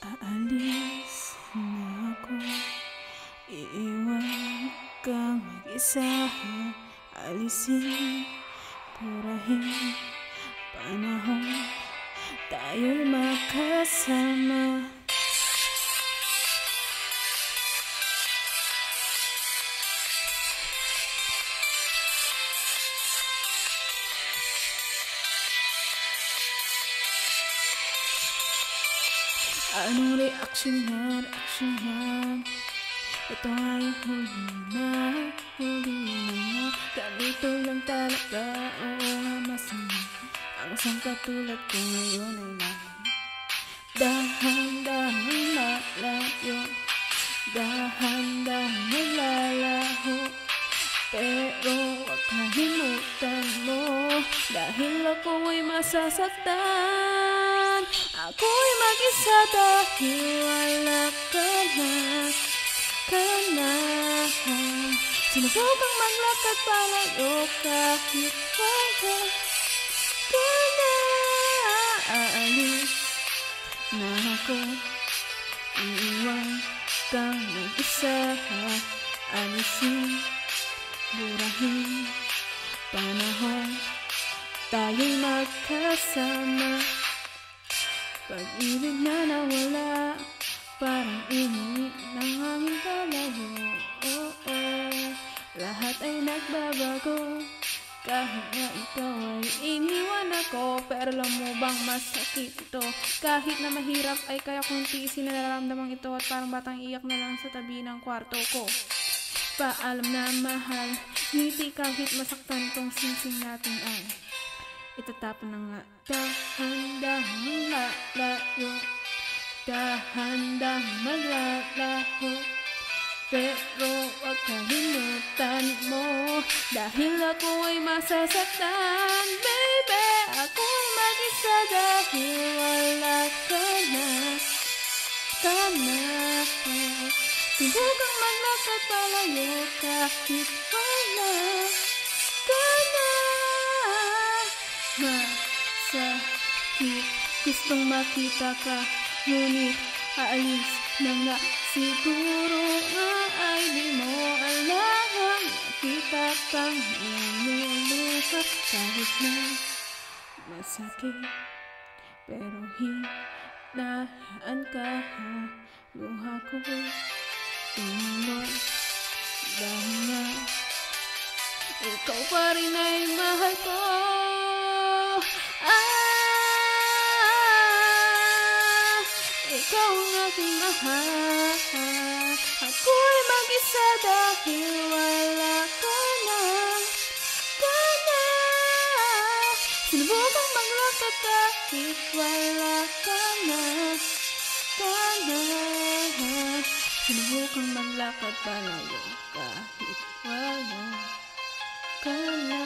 Aalis na ako, iiwan kang mag-isa. Alisin, purahin, panahon tayo'y magkasama. Anong reaksyon yan? Reaksyon yan? Ito ay huli na nga. Ganito lang talaga, oo nga masama. Ang isang katulad ko ngayon ay dahan-dahan lalayo, dahan-dahan nalalaho. Pero wag kalimutan mo, dahil ako ay masasaktan. Ako'y mag-isa dahil wala ka na. Sinubukang maglakad palayo kahit wala ka na. Aalis na ako, iiwan kang mag-isa. Alisin, burahin, panahon tayo'y magkasama. Pag-ibig na nawala, parang inuwi ng hangin palayo. Lahat ay nagbabago, kahit nga ikaw ay iniwan ako. Pero alam mo bang masakit ito? Kahit na mahirap ay kaya kong tiisin na nararamdaman ito. At parang batang iyak na lang sa tabi ng kwarto ko. Paalam na mahal, ngiti kahit masaktan tong singsing natin ay itatapon na nga. Dahan-dahan lalayo, dahan-dahan maglalaho. Pero wag kalimutan mo, dahil ako ay masasaktan. Baby, ako'y mag-isa dahil wala ka na. Subukang maglakad palayo kahit wala ka na. Masakit, gustong makita ka, ngunit aalis na nga. Siguro nga ay di mo alam, nakita kang lumuluha. Kahit na masakit, pero hinayaan ka. Luha ko tumuloy dahil nga ikaw pa rin ay mahal ko. Ikaw ang aking mahal. Ako'y mag-isa dahil wala ka na. Sinubukang maglakad kahit wala ka na. Sinubukang maglakad palayo kahit wala ka na.